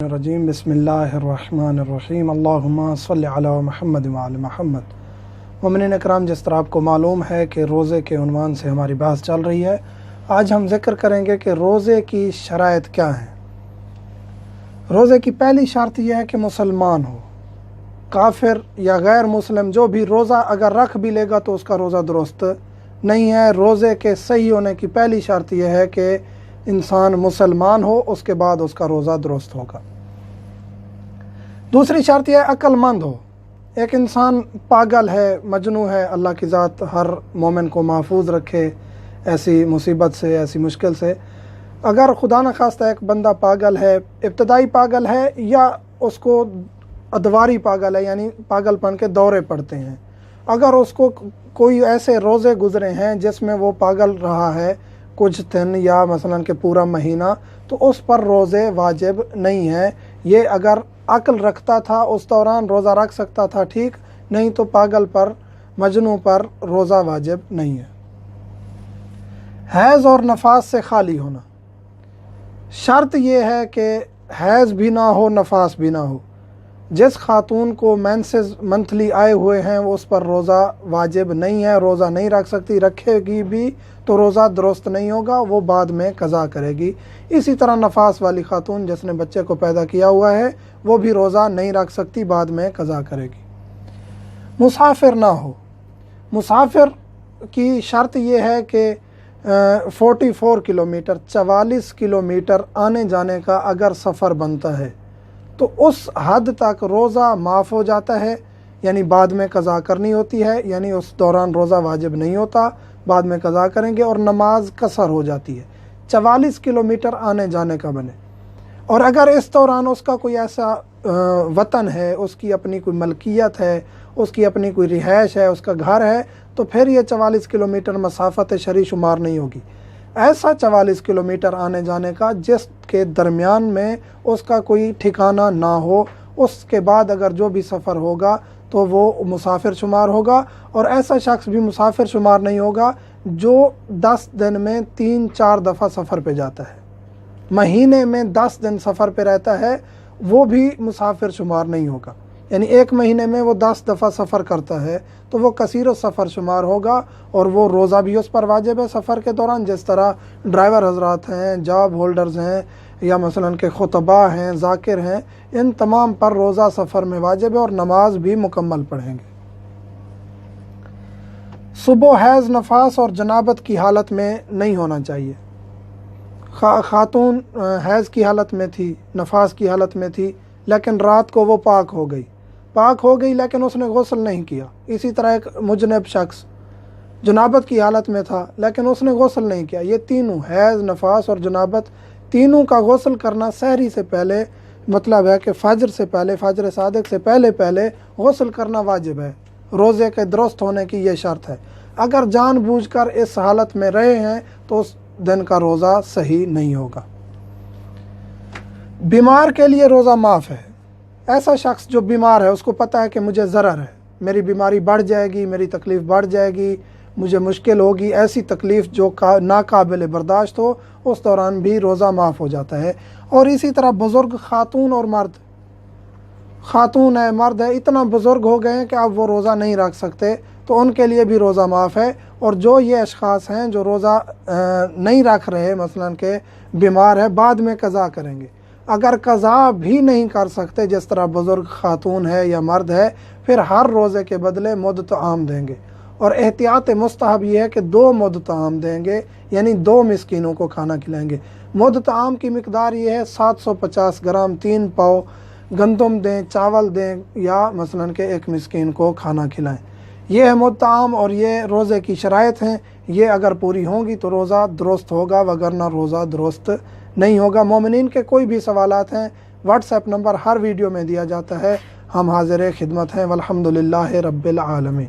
الرجیم بسم اللہ الرحمن الرحیم اللہم صلی علی محمد وعلی محمد۔ مومنین اکرام، جس طرح آپ کو معلوم ہے کہ روزے کے عنوان سے ہماری بحث چل رہی ہے، آج ہم ذکر کریں گے کہ روزے کی شرائط کیا ہیں۔ روزے کی پہلی شرط یہ ہے کہ مسلمان ہو۔ کافر یا غیر مسلم جو بھی روزہ اگر رکھ بھی لے گا تو اس کا روزہ درست نہیں ہے۔ روزے کے صحیح ہونے کی پہلی شرط یہ ہے کہ انسان مسلمان ہو، اس کے بعد اس کا روزہ درست ہوگا۔ دوسری شرط یہ ہے عقل مند ہو۔ ایک انسان پاگل ہے، مجنوں ہے، اللہ کی ذات ہر مومن کو محفوظ رکھے ایسی مصیبت سے، ایسی مشکل سے۔ اگر خدا نخواستہ ایک بندہ پاگل ہے، ابتدائی پاگل ہے یا اس کو ادواری پاگل ہے، یعنی پاگل پن کے دورے پڑتے ہیں، اگر اس کو کوئی ایسے روزے گزرے ہیں جس میں وہ پاگل رہا ہے کچھ دن یا مثلا کہ پورا مہینہ، تو اس پر روزے واجب نہیں ہیں۔ یہ اگر عقل رکھتا تھا اس دوران روزہ رکھ سکتا تھا، ٹھیک، نہیں تو پاگل پر، مجنوں پر روزہ واجب نہیں ہے۔ حیض اور نفاس سے خالی ہونا، شرط یہ ہے کہ حیض بھی نہ ہو، نفاس بھی نہ ہو۔ جس خاتون کو مینسز منتھلی آئے ہوئے ہیں وہ اس پر روزہ واجب نہیں ہے، روزہ نہیں رکھ سکتی، رکھے گی بھی تو روزہ درست نہیں ہوگا، وہ بعد میں قضا کرے گی۔ اسی طرح نفاس والی خاتون جس نے بچے کو پیدا کیا ہوا ہے وہ بھی روزہ نہیں رکھ سکتی، بعد میں قضا کرے گی۔ مسافر نہ ہو، مسافر کی شرط یہ ہے کہ 44 کلومیٹر 44 کلومیٹر آنے جانے کا اگر سفر بنتا ہے تو اس حد تک روزہ معاف ہو جاتا ہے، یعنی بعد میں قضا کرنی ہوتی ہے، یعنی اس دوران روزہ واجب نہیں ہوتا، بعد میں قضا کریں گے، اور نماز قصر ہو جاتی ہے۔ 44 کلومیٹر آنے جانے کا بنے، اور اگر اس دوران اس کا کوئی ایسا وطن ہے، اس کی اپنی کوئی ملکیت ہے، اس کی اپنی کوئی رہائش ہے، اس کا گھر ہے، تو پھر یہ 44 کلومیٹر مسافت شرعی شمار نہیں ہوگی۔ ایسا 44 کلومیٹر آنے جانے کا جس کے درمیان میں اس کا کوئی ٹھکانہ نہ ہو، اس کے بعد اگر جو بھی سفر ہوگا تو وہ مسافر شمار ہوگا۔ اور ایسا شخص بھی مسافر شمار نہیں ہوگا جو 10 دن میں 3-4 دفعہ سفر پہ جاتا ہے، مہینے میں 10 دن سفر پہ رہتا ہے، وہ بھی مسافر شمار نہیں ہوگا۔ یعنی ایک مہینے میں وہ 10 دفعہ سفر کرتا ہے تو وہ کثیر السفر شمار ہوگا، اور وہ روزہ بھی اس پر واجب ہے سفر کے دوران، جس طرح ڈرائیور حضرات ہیں، جاب ہولڈرز ہیں، یا مثلا کہ خطباء ہیں، ذاکر ہیں، ان تمام پر روزہ سفر میں واجب ہے، اور نماز بھی مکمل پڑھیں گے۔ صبح حیض، نفاس اور جنابت کی حالت میں نہیں ہونا چاہیے۔ خاتون حیض کی حالت میں تھی، نفاس کی حالت میں تھی، لیکن رات کو وہ پاک ہو گئی لیکن اس نے غسل نہیں کیا۔ اسی طرح ایک مجنب شخص جنابت کی حالت میں تھا لیکن اس نے غسل نہیں کیا۔ یہ تینوں، حیض، نفاس اور جنابت، تینوں کا غسل کرنا سحری سے پہلے، مطلب ہے کہ فجر سے پہلے، فجر صادق سے پہلے غسل کرنا واجب ہے۔ روزے کے درست ہونے کی یہ شرط ہے۔ اگر جان بوجھ کر اس حالت میں رہے ہیں تو اس دن کا روزہ صحیح نہیں ہوگا۔ بیمار کے لیے روزہ معاف ہے۔ ایسا شخص جو بیمار ہے، اس کو پتہ ہے کہ مجھے ضرر ہے، میری بیماری بڑھ جائے گی، میری تکلیف بڑھ جائے گی، مجھے مشکل ہوگی، ایسی تکلیف جو ناقابل برداشت ہو، اس دوران بھی روزہ معاف ہو جاتا ہے۔ اور اسی طرح بزرگ خاتون اور مرد، خاتون ہے، مرد ہے، اتنا بزرگ ہو گئے ہیں کہ اب وہ روزہ نہیں رکھ سکتے، تو ان کے لیے بھی روزہ معاف ہے۔ اور جو یہ اشخاص ہیں جو روزہ نہیں رکھ رہے، مثلا کہ بیمار ہے، بعد میں قضا کریں گے۔ اگر قضا بھی نہیں کر سکتے، جس طرح بزرگ خاتون ہے یا مرد ہے، پھر ہر روزے کے بدلے مد طعام دیں گے، اور احتیاط مستحب یہ ہے کہ 2 مد طعام دیں گے، یعنی 2 مسکینوں کو کھانا کھلائیں گے۔ مد طعام کی مقدار یہ ہے 750 گرام، 3 پاؤ گندم دیں، چاول دیں، یا مثلا کہ ایک مسکین کو کھانا کھلائیں۔ یہ ہے مد طعام، اور یہ روزے کی شرائط ہیں۔ یہ اگر پوری ہوں گی تو روزہ درست ہوگا، وگرنہ روزہ درست نہیں ہوگا۔ مومنین کے کوئی بھی سوالات ہیں، واٹس ایپ نمبر ہر ویڈیو میں دیا جاتا ہے، ہم حاضر خدمت ہیں۔ والحمدللہ رب العالمین۔